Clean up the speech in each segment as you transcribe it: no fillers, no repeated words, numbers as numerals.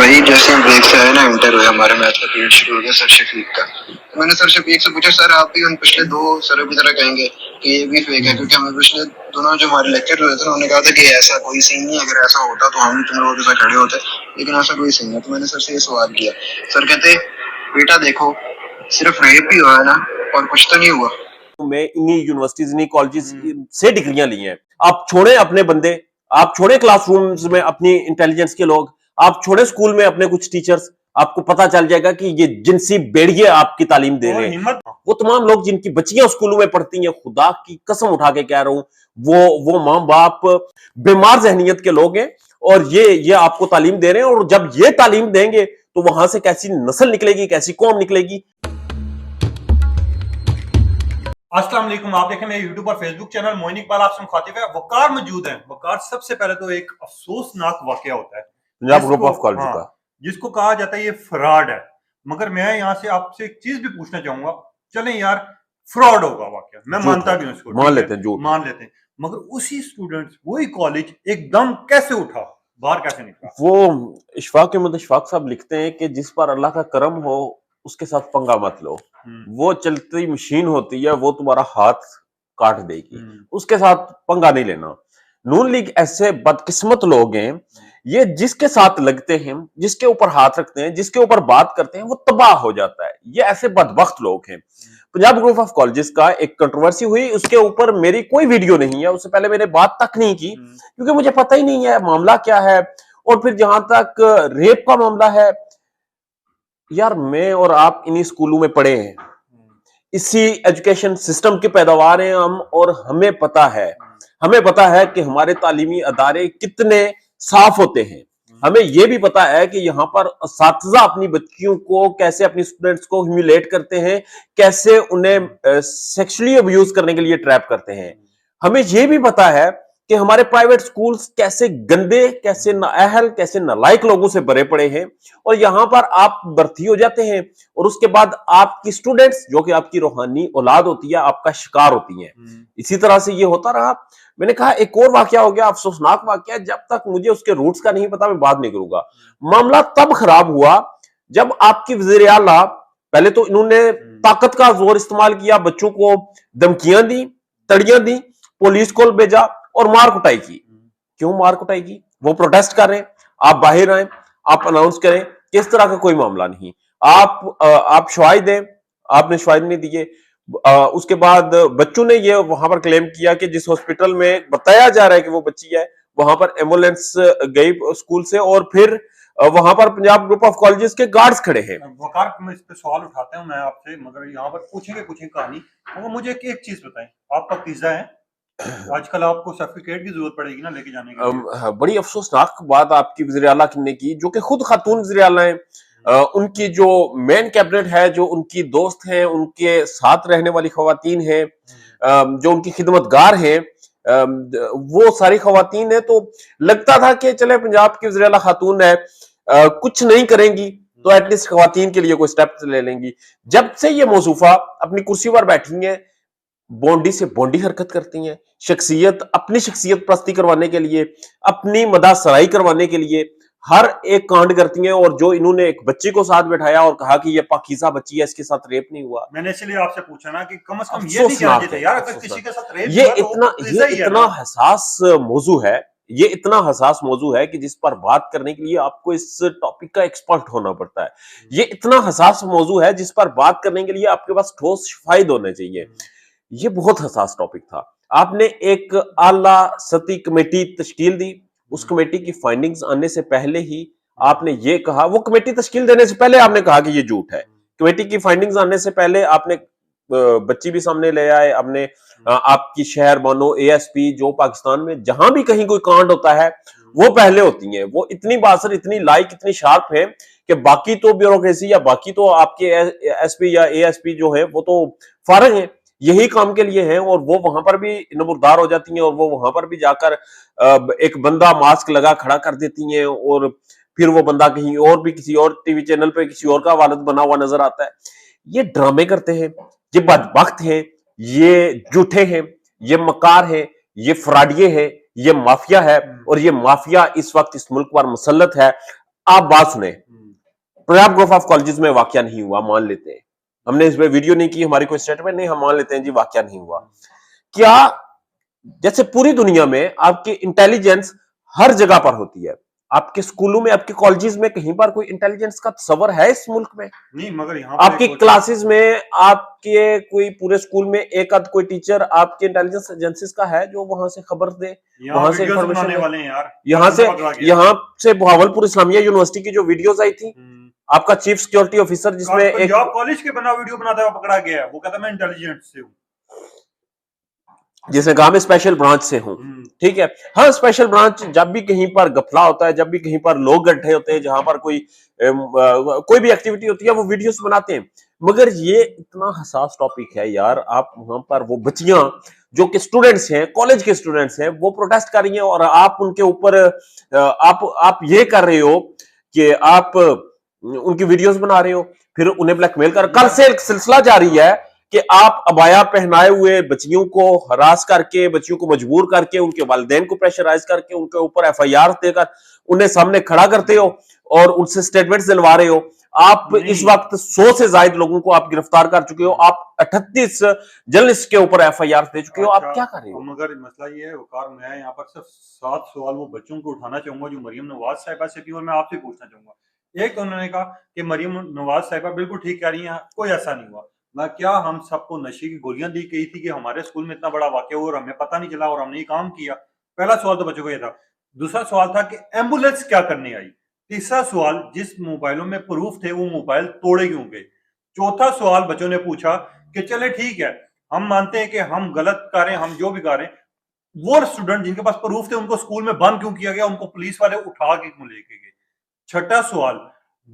भाई जैसे हम ब्रेक से आए ना, इंटर हुआ, हमारे मैथ का पीरियड शुरू हो गया सर शफीक का। तो मैंने सर शफीक से पूछा, सर आप भी उन पिछले दो सरों की तरह कहेंगे कि ये भी फेक है? क्योंकि हमें पिछले दोनों जो हमारे लेक्चर हुए थे उन्होंने कहा था कि ऐसा कोई सीन नहीं है, अगर ऐसा होता तो हम तुम लोगों के साथ खड़े होते, लेकिन ऐसा कोई सीन है। तो मैंने सर से ये सवाल किया। सर कहते, बेटा देखो, सिर्फ रेप ही हुआ है ना, और कुछ तो नहीं हुआ। में इन्हीं यूनिवर्सिटीज इन्हीं कॉलेजेस से डिग्रियां ली हैं। आप छोड़े अपने बंदे, आप छोड़े क्लासरूम्स में अपनी इंटेलिजेंस के लोग, आप छोड़े स्कूल में अपने कुछ टीचर्स, आपको पता चल जाएगा कि ये जिनसी बेड़िए आपकी तालीम दे रहे हैं। वो तमाम लोग जिनकी बच्चियां स्कूलों में पढ़ती हैं, खुदा की कसम उठा के कह रहा हूं, वो मां बाप बीमार जहनीत के लोग हैं और ये आपको तालीम दे रहे हैं। और जब ये तालीम देंगे तो वहां से कैसी नस्ल निकलेगी, कैसी कौम निकलेगी। अस्सलाम वालेकुम, आप देखें मेरे यूट्यूब और फेसबुक चैनल मोइन इकबाल, आपसे मुखातिब है। वकार मौजूद है। वकार सबसे पहले तो एक अफसोसनाक वाकया होता है पंजाब ग्रुप ऑफ कॉलेज का, जिसको कहा जाता है ये फ्रॉड है। मगर मैं यहाँ से आपसे एक चीज भी पूछना चाहूंगा। चलें यार, फ्रॉड होगा वाकया, मैं मानता भी हूँ इसको, मान लेते हैं, झूठ मान लेते हैं। मगर उसी स्टूडेंट्स, वही कॉलेज एकदम कैसे उठा, बाहर कैसे निकला? वो इशफाक अहमद इशफाक साहब लिखते हैं कि जिस पर अल्लाह का करम हो उसके साथ पंगा मत लो। वो चलती मशीन होती है, वो तुम्हारा हाथ काट देगी, उसके साथ पंगा नहीं लेना। नून लीग ऐसे बदकिस्मत लोग हैं, ये जिसके साथ लगते हैं, जिसके ऊपर हाथ रखते हैं, जिसके ऊपर बात करते हैं, वो तबाह हो जाता है। ये ऐसे बदबख्त लोग हैं। पंजाब ग्रुप ऑफ कॉलेजेस का एक कंट्रोवर्सी हुई, उसके ऊपर मेरी कोई वीडियो नहीं है, उससे पहले मैंने बात तक नहीं की क्योंकि मुझे पता ही नहीं है मामला क्या है। और फिर जहां तक रेप का मामला है, यार मैं और आप इन्हीं स्कूलों में पढ़े हैं, इसी एजुकेशन सिस्टम की पैदावार हैं हम, और हमें पता है कि हमारे तालीमी अदारे कितने साफ होते हैं। हमें यह भी पता है कि यहाँ पर असातिज़ा अपनी बच्चियों को कैसे, अपनी स्टूडेंट्स को ह्यूमिलेट करते हैं, कैसे उन्हें सेक्सुअली अब्यूज करने के लिए ट्रैप करते हैं। हमें यह भी पता है कि हमारे प्राइवेट स्कूल्स कैसे गंदे, कैसे नाअहल, कैसे नालायक लोगों से भरे पड़े हैं। और यहां पर आप भर्ती हो जाते हैं और उसके बाद आपकी स्टूडेंट्स, जो कि आपकी रूहानी औलाद होती है, आपका शिकार होती हैं। इसी तरह से ये होता रहा। मैंने कहा एक और वाकया हो गया, अफसोसनाक वाकया, जब तक मुझे उसके रूट्स का नहीं पता मैं बात नहीं करूंगा। मामला तब खराब हुआ जब आपकी वज़ीर आला, पहले तो इन्होंने ताकत का जोर इस्तेमाल किया, बच्चों को धमकियां दी, तड़ियां दी, पुलिस को भेजा और मार कुटाई की। क्यों मार कुटाई की? वो प्रोटेस्ट कर रहे हैं, आप बाहर आए, आप अनाउंस करें कि इस तरह का कोई मामला नहीं। आप शवाहिद दें, आपने शवाहिद नहीं दिए। उसके बाद बच्चों ने ये वहां पर क्लेम किया कि जिस हॉस्पिटल में बताया जा रहा है कि वो बच्ची है, वहां पर एम्बुलेंस गई स्कूल से, और फिर वहां पर पंजाब ग्रुप ऑफ कॉलेजेस के गार्ड्स खड़े हैं। वकार, मैं इस पे सवाल उठाते हूँ मैं आपसे, मगर यहाँ पर पूछेंगे कहानी। मगर मुझे एक चीज बताएं, आपका पिज्जा है, आजकल आपको सर्टिफिकेट की जरूरत पड़ेगी ना लेके जाने के लिए। बड़ी अफसोसनाक बात आपकी वज़ीर आला ने की, जो कि खुद खातून वज़ीर आला हैं। उनकी जो मेन कैबिनेट है, जो उनकी दोस्त हैं, उनके साथ रहने वाली खवातीन हैं, जो उनकी खिदमतगार हैं, वो सारी खवातीन है। तो लगता था कि चले पंजाब की वज़ीर आला खातून है, कुछ नहीं करेंगी तो एटलीस्ट खवातीन के लिए कोई स्टेप ले लेंगी। जब से ये मौसूफा अपनी कुर्सी पर बैठी हैं, बोंडी से बोंडी हरकत करती हैं, अपनी शख्सियत प्रस्ती करवाने के लिए, अपनी मदासराई करवाने के लिए हर एक कांड करती हैं। और जो इन्होंने एक बच्ची को साथ बैठाया और कहा कि ये पाकीज़ा बच्ची है, इसके साथ रेप नहीं हुआ। मैंने इसलिए आपसे पूछा ना कि कम से कम ये नहीं कहना चाहिए यार, अगर किसी के साथ रेप ये इतना हसास मौजू है, ये इतना हसास मौजू है कि जिस पर बात करने के लिए आपको इस टॉपिक का एक्सपर्ट होना पड़ता है। ये इतना हसास मौजू है जिस पर बात करने के लिए आपके पास ठोस शवाहिद होने चाहिए। ये बहुत हसास टॉपिक था। आपने एक आला सती कमेटी तश्कील दी, उस कमेटी की फाइंडिंग्स आने से पहले ही आपने ये कहा, वो कमेटी तश्कील देने से पहले आपने कहा कि ये झूठ है। कमेटी की फाइंडिंग्स आने से पहले आपने बच्ची भी सामने ले आए, आपने आपकी शहर बानो एएसपी, जो पाकिस्तान में जहां भी कहीं कोई कांड होता है वो पहले होती हैं। वो इतनी बासर, इतनी लाइक, इतनी शार्प है कि बाकी तो ब्यूरोक्रेसी या बाकी तो आपके एसपी या एएसपी जो है वो तो फारग है, यही काम के लिए है। और वो वहां पर भी नंबरदार हो जाती हैं और वो वहां पर भी जाकर एक बंदा मास्क लगा खड़ा कर देती हैं, और फिर वो बंदा कहीं और भी किसी और टीवी चैनल पे किसी और का वालिद बना हुआ नजर आता है। ये ड्रामे करते हैं, ये बदबख्त हैं, ये झूठे हैं, ये मकार हैं, ये फ्रॉडिये हैं, ये माफिया है। और ये माफिया इस वक्त इस मुल्क पर मुसल्लत है। आप बात सुने, पंजाब ग्रुप ऑफ कॉलेजेस में वाकया नहीं हुआ, मान लेते हैं, हमने इस पे वीडियो नहीं की, हमारी कोई स्टेटमेंट नहीं, हम मान लेते हैं जी वाकया नहीं हुआ। क्या जैसे पूरी दुनिया में आपकी इंटेलिजेंस हर जगह पर होती है, आपके स्कूलों में, आपके कॉलेजेस में कहीं पर कोई इंटेलिजेंस का तस्वर है इस मुल्क में? नहीं, मगर यहाँ आपकी क्लासेस में, आपके कोई पूरे स्कूल में एक आध कोई टीचर आपके इंटेलिजेंस एजेंसीज का है जो वहां से खबर दे, वहां से इंफॉर्मेशन वाले हैं यार। यहाँ से भावलपुर इस्लामिया यूनिवर्सिटी की जो वीडियोस आई थी, आपका चीफ सिक्योरिटी ऑफिसर जिसमें एक कॉलेज के बना वीडियो बनाता हुआ पकड़ा गया है, वो कहता मैं इंटेलिजेंस से हूँ, जिसने कहा मैं स्पेशल ब्रांच से हूं, ठीक है। हाँ, स्पेशल ब्रांच जब भी कहीं पर गफला होता है, जब भी कहीं पर लोग इकट्ठे होते हैं, जहां पर कोई भी एक्टिविटी होती है, वो वीडियोस बनाते हैं। मगर ये इतना हसास टॉपिक है यार, आप वहां पर वो बच्चियां जो कि स्टूडेंट्स हैं, कॉलेज के स्टूडेंट्स हैं, वो प्रोटेस्ट कर रही हैं और आप उनके ऊपर आप ये कर रहे हो कि आप उनकी वीडियोस बना रहे हो, फिर उन्हें ब्लैकमेल कर। कल से एक सिलसिला जारी है कि आप अबाया पहनाए हुए बच्चियों को हरास करके, बच्चियों को मजबूर करके, उनके वालिदैन को प्रेशराइज करके, उनके ऊपर एफआईआर देकर उन्हें सामने खड़ा करते हो और उनसे स्टेटमेंट्स दिलवा रहे हो। आप इस वक्त 100 से ज्यादा लोगों को आप गिरफ्तार कर चुके हो, आप 38 जर्नलिस्ट के ऊपर एफआईआर दे चुके हो। आप क्या कर रहे हो? मगर मसला ये है वकार, मैं यहाँ पर सिर्फ 7 सवाल वो बच्चों को उठाना चाहूंगा जो मरियम नवाज साहिबा से थी, और मैं आपसे पूछना चाहूंगा। एक तो उन्होंने कहा कि मरियम नवाज साहिबा बिल्कुल ठीक कह रही है, कोई ऐसा नहीं हुआ। ना क्या हम सबको नशे की गोलियां दी गई थी कि हमारे स्कूल में इतना बड़ा वाकया हुआ और हमें पता नहीं चला और हमने ये काम किया? पहला सवाल तो बच्चों को ये था। दूसरा सवाल था कि एम्बुलेंस क्या करने आई? तीसरा सवाल, जिस मोबाइलों में प्रूफ थे वो मोबाइल तोड़े क्यों गए? चौथा सवाल बच्चों ने पूछा कि चले ठीक है, हम मानते हैं कि हम गलत कर रहे हैं, हम जो भी कर रहे हैं, वो स्टूडेंट जिनके पास प्रूफ थे उनको स्कूल में बंद क्यों किया गया? उनको पुलिस वाले उठा के क्यों लेके गए? छठा सवाल,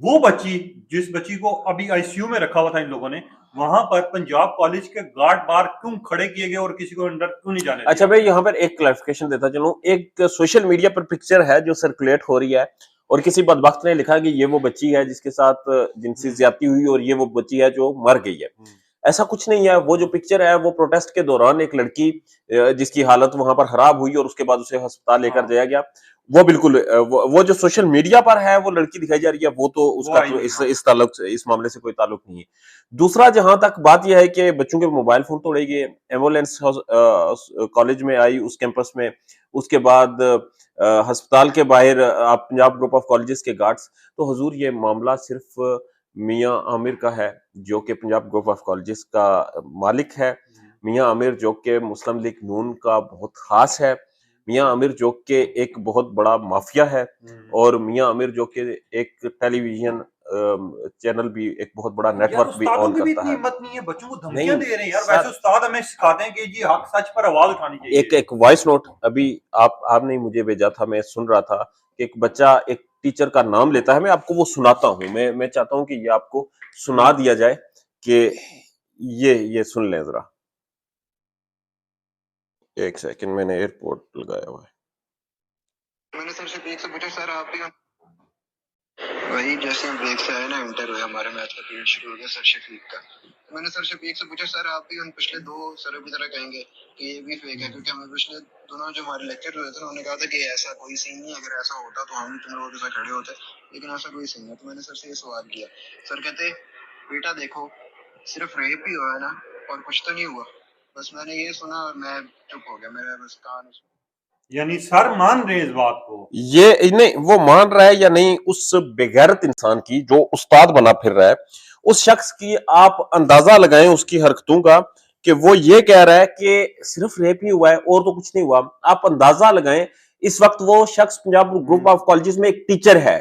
वो बच्ची जिस बच्ची को अभी आईसीयू में रखा हुआ था इन लोगों ने, वहां पर पंजाब कॉलेज के गार्ड बार क्यों खड़े किए गए और किसी को अंदर क्यों नहीं जाने? अच्छा भाई, यहाँ पर एक क्लैरिफिकेशन देता चलूं। एक सोशल मीडिया पर पिक्चर है जो सर्कुलेट हो रही है और किसी बदबख्त ने लिखा कि ये वो बच्ची है जिसके साथ जिनसी ज्यादती हुई और ये वो बच्ची है जो मर गई है। ऐसा कुछ नहीं है। वो जो पिक्चर है वो प्रोटेस्ट के दौरान एक लड़की जिसकी हालत वहां पर खराब हुई और उसके बाद उसे अस्पताल लेकर जाया गया, वो बिल्कुल वो जो सोशल मीडिया पर है वो लड़की दिखाई जा रही है, वो तो उसका तो इस ताल्लुक से, इस मामले से कोई ताल्लुक नहीं है। दूसरा, जहां तक बात यह है कि बच्चों के मोबाइल फोन तोड़े गए, एम्बुलेंस कॉलेज में आई उस कैंपस में, उसके बाद अस्पताल के बाहर आप पंजाब ग्रुप ऑफ कॉलेजेस के गार्ड्स, तो हुजूर ये मामला सिर्फ मियां आमिर का है जो कि पंजाब ग्रुप ऑफ कॉलेजेस का मालिक है, मियां आमिर जो कि मुस्लिम लीग नून का बहुत खास है, मियां आमिर जो कि एक बहुत बड़ा माफिया है, और मियां आमिर जो कि एक टेलीविजन चैनल भी, एक बहुत बड़ा नेटवर्क भी ऑन करता है। हिम्मत नहीं है, बच्चों को धमकियां दे रहे हैं यार। वैसे उस्ताद हमें सिखाते हैं कि जी हक सच पर आवाज उठानी चाहिए। एक वॉइस नोट अभी आपने मुझे भेजा था, मैं सुन रहा था कि एक बच्चा एक टीचर का नाम लेता है, मैं आपको वो सुनाता हूं। मैं चाहता हूं कि ये आपको सुना दिया जाए कि ये सुन लें जरा। एक सेकंड, मैंने एयरपोर्ट लगाया हुआ है। मैंने सर से एक से पूछा, सर आप भी वही जैसे हम ब्रेक से आए ना, इंटर हुए, हमारे मैथ का पीरियड शुरू हो गया सर शफीक का। तो मैंने सर शफीक से पूछा, सर आप भी उन पिछले 2 सरों की तरह कहेंगे कि ये भी फेक है? क्योंकि हमें पिछले दोनों जो हमारे लेक्चर हुए थे उन्होंने कहा था कि ऐसा कोई सीन नहीं, अगर ऐसा होता तो हम तुम लोगों के साथ खड़े होते, लेकिन ऐसा कोई सीन है। तो मैंने सर से ये सवाल किया, सर कहते बेटा देखो सिर्फ रेप ही हुआ है ना, और कुछ तो नहीं हुआ। बस मैंने ये सुना और मैं चुप हो गया, मेरा बस कान। यानी सर मान रहे इस बात को, ये नहीं वो मान रहा है या नहीं, उस बेगैरत इंसान की जो उस्ताद बना फिर रहा है, उस शख्स की आप अंदाजा लगाएं उसकी हरकतों का कि वो ये कह रहा है कि सिर्फ रेप ही हुआ है और तो कुछ नहीं हुआ। आप अंदाजा लगाएं, इस वक्त वो शख्स पंजाब ग्रुप ऑफ कॉलेजेस में एक टीचर है,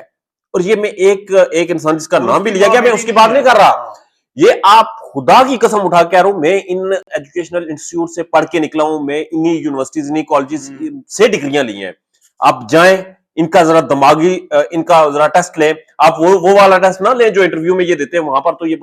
और ये मैं एक इंसान जिसका नाम भी लिया गया, मैं उसकी बात नहीं कर रहा। ये आप खुदा की कसम उठा के आ रहा हूं, मैं इन एजुकेशनल इंस्टीट्यूट से पढ़ के निकला हूं, मैं इन्हीं यूनिवर्सिटीज, इन्हीं कॉलेजेस से डिग्रियां ली हैं। आप जाएं, इनका जरा दिमागी इनका जरा टेस्ट लें। आप वो वाला टेस्ट ना लें जो इंटरव्यू में ये देते हैं, वहां पर तो ये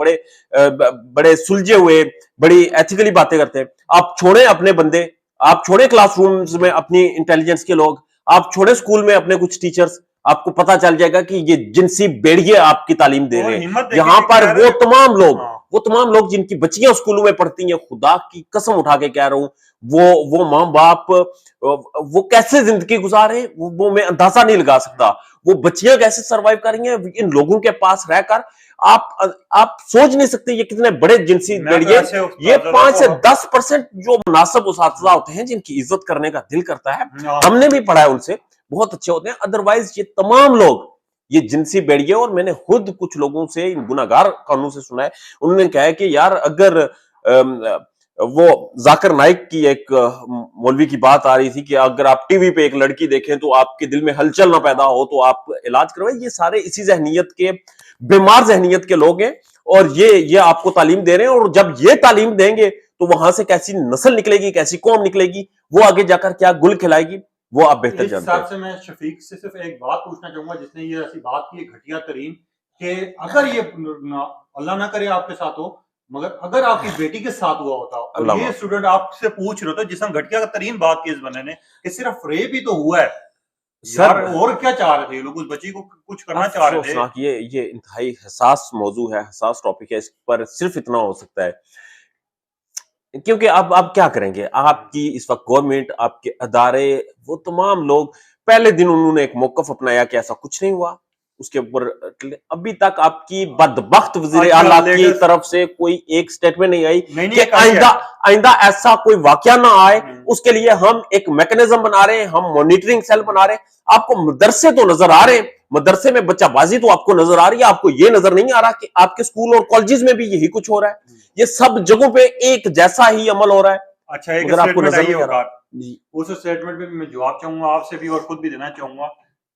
बड़े सुलझे हुए, बड़ी एथिकली बातें करते हैं। आप छोड़े अपने बंदे, आप छोड़े क्लासरूम्स में अपनी इंटेलिजेंस के लोग, आप छोड़े स्कूल में अपने कुछ टीचर्स, आपको पता चल जाएगा कि ये जिनसी बेड़िए आपकी तालीम दे रहे हैं। यहाँ पर वो तमाम लोग वो तमाम लोग जिनकी बच्चियां स्कूलों में पढ़ती हैं, खुदा की कसम उठा के कह रहा हूं, वो माँ बाप वो कैसे जिंदगी गुजारे, वो मैं अंदाजा नहीं लगा सकता। वो बच्चियां कैसे सरवाइव कर रही हैं इन लोगों के पास रहकर, आप सोच नहीं सकते ये कितने बड़े जिनसी मैं तो बेड़िए। ऐसे ये उस्तादों 5 से को 10% जो मुनासिब उस्ताद होते हैं जिनकी इज्जत करने का दिल करता है, हाँ, हमने भी पढ़ा है उनसे, बहुत अच्छे होते हैं। अदरवाइज ये तमाम लोग ये जिनसी बेड़िए। और मैंने खुद कुछ लोगों से, इन गुनाहगार कानून से सुना है, उन्होंने कहा है कि यार अगर वो जाकिर नाइक की एक मौलवी की बात आ रही थी कि अगर आप टीवी पे एक लड़की देखें तो आपके दिल में हलचल ना पैदा हो तो आप इलाज करवाएं। ये सारे इसी जहनीत के, बीमार जहनीत के लोग हैं और ये आपको तालीम दे रहे हैं। और जब ये तालीम देंगे तो वहां से कैसी नस्ल निकलेगी, कैसी कौम निकलेगी, वो आगे जाकर क्या गुल खिलाएगी, वो आप बेहतर इस जानते हिसाब हैं। से मैं शफीक से सिर्फ एक बात पूछना चाहूंगा, जिसने ये ऐसी बात की है घटिया तरीन, कि अगर ये अल्लाह ना करे आपके साथ हो, मगर अगर आपकी बेटी के साथ हुआ होता और अल्लाह ये माफ। स्टूडेंट आपसे पूछ रहे होते, जिसने घटिया तरीन बात की इस बंदे ने, कि सिर्फ रेप ही तो हुआ है यार, सर और क्या चाह रहे थे ये लोग, उस बच्ची को कुछ करना चाह रहे थे। अफसोसनाक, ये इंतहाई हसास मौजू है, हसास टॉपिक है। इस पर सिर्फ इतना हो सकता है, क्योंकि अब आप क्या करेंगे, आपकी इस वक्त गवर्नमेंट, आपके अदारे, वो तमाम लोग, पहले दिन उन्होंने एक मौकफ अपनाया कि ऐसा कुछ नहीं हुआ, उसके ऊपर अभी तक आपकी बदबख्त वजीर अच्छा, आला की लेटेस्ट तरफ से कोई एक स्टेटमेंट नहीं आई नहीं कि ये कही है। आइंदा ऐसा कोई वाकया ना आए। उसके लिए हम एक मैकेनिज्म बना रहे हैं, हम मॉनिटरिंग सेल बना रहे हैं। आपको मदरसे तो नजर आ रहे हैं, मदरसे में बच्चाबाजी तो आपको नजर आ रही है, आपको ये नजर नहीं आ रहा कि आपके स्कूल और कॉलेजेस में भी यही कुछ हो रहा है। ये सब जगहों पे एक जैसा ही अमल हो रहा है, अच्छा, एक मगर आपको स्टेटमेंट नजर आई है नहीं आ रहा। औकात, जी। उस स्टेटमेंट पे भी मैं जवाब चाहूंगा आपसे भी और खुद भी देना चाहूंगा।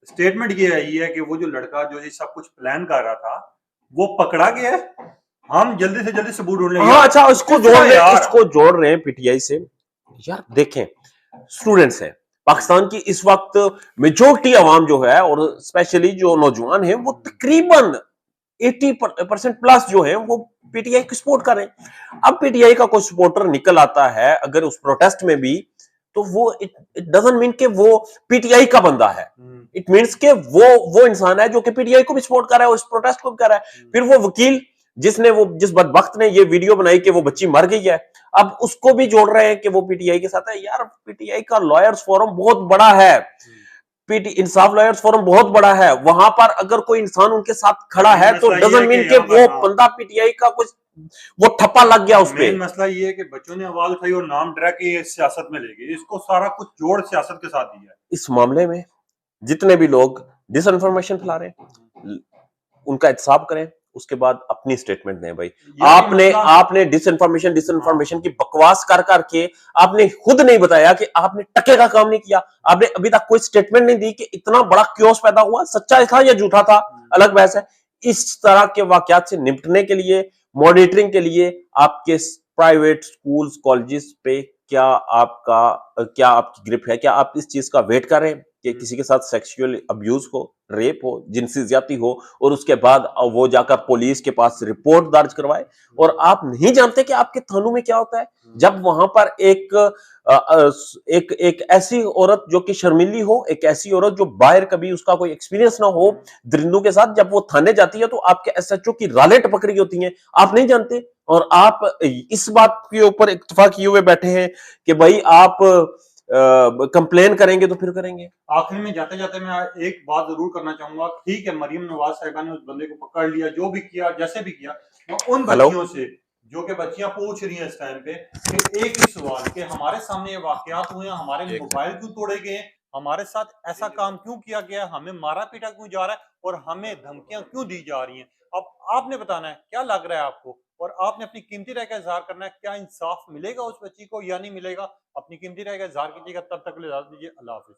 स्टेटमेंट ये आई है कि वो जो लड़का जो ये सब कुछ प्लान कर रहा था वो पकड़ा गया है, हम जल्दी से जल्दी सबूत ढूंढ लेंगे। हाँ अच्छा, इसको किस जोड़ तरह रहे हैं, यार? इसको जोड़ रहे हैं पीटीआई से। यार देखें, स्टूडेंट्स हैं पाकिस्तान की इस वक्त, मेजोरिटी अवाम जो है और स्पेशली जो नौजवान है, वो तकरीबन 80% प्लस जो है वो पीटीआई को सपोर्ट कर रहे हैं। अब पीटीआई का कोई सपोर्टर निकल आता है अगर उस प्रोटेस्ट में भी, तो वो इट डजंट मीन कि वो पीटीआई का बंदा है। इट मीन्स के वो इंसान है जो कि पीटीआई को भी सपोर्ट कर रहा है, उस प्रोटेस्ट को भी कर रहा है। फिर वो वकील जिस बदबख्त ने ये वीडियो बनाई कि वो बच्ची मर गई है, अब उसको भी जोड़ रहे हैं कि वो पीटीआई के साथ है। यार पीटीआई का लॉयर्स फोरम बहुत बड़ा है, पीटी इंसाफ लॉयर्स फोरम बहुत बड़ा है, वहां पर अगर कोई इंसान उनके साथ खड़ा है तो डजंट मीन के वो बंदा पीटीआई का कुछ वो ठप्पा लग गया उस पे। मेन मसला ये है कि बच्चों ने आवाज उठाई और नाम डरा के ये सियासत में ले गए, इसको सारा कुछ जोड़ सियासत के साथ दिया है। इस मामले में जितने भी लोग डिसइंफॉर्मेशन फैला रहे हैं, उनका एहतसाब करें, उसके बाद अपनी स्टेटमेंट दें। भाई आपने डिसइंफॉर्मेशन की बकवास कर करके आपने खुद नहीं बताया कि आपने टके का काम नहीं किया। आपने अभी तक कोई स्टेटमेंट नहीं दी कि इतना बड़ा क्योस पैदा हुआ, सच्चा था या झूठा था, अलग बहस है। इस तरह के वाकयात से निपटने के लिए, मॉनिटरिंग के लिए आपके प्राइवेट स्कूल्स कॉलेजेस पे क्या आपकी ग्रिप है? क्या आप इस चीज का वेट कर रहे हैं कि किसी के साथ सेक्सुअल अब्यूज हो, रेप हो, जिनसी ज्यादती हो और उसके बाद वो जाकर पुलिस के पास रिपोर्ट दर्ज करवाए? और आप नहीं जानते कि आपके थानों में क्या होता है जब वहां पर एक ऐसी औरत जो कि शर्मिली हो, एक ऐसी औरत जो बाहर कभी उसका कोई एक्सपीरियंस ना हो दरिंदों के साथ, जब वो थाने जाती है तो आपके एसएचओ की रालें टपक रही होती हैं, आप नहीं जानते। और आप इस बात के ऊपर इत्तेफाक किए हुए बैठे हैं कि भाई आप कंप्लेन करेंगे तो फिर करेंगे। आखिर में जाते जाते मैं एक बात जरूर करना चाहूंगा, ठीक है मरियम नवाज साहिबा ने उस बंदे को पकड़ लिया, जो भी किया जैसे भी किया, तो उन बच्चियों से जो कि बच्चियां पूछ रही हैं इस टाइम पे कि एक ही सवाल कि हमारे सामने ये वाकयात हुए हैं, हमारे मोबाइल क्यों तोड़े गए, हमारे साथ ऐसा काम क्यों किया गया, हमें मारा पीटा क्यों जा रहा है और हमें धमकियां क्यों दी जा रही हैं। अब आपने बताना है क्या लग रहा है आपको, और आपने अपनी कीमती राय का इजहार करना है, क्या इंसाफ मिलेगा उस बच्ची को या नहीं मिलेगा। अपनी कीमती राय का इजहार कीजिएगा, तब तक ले इजाजत दीजिए, अल्लाह हाफिज।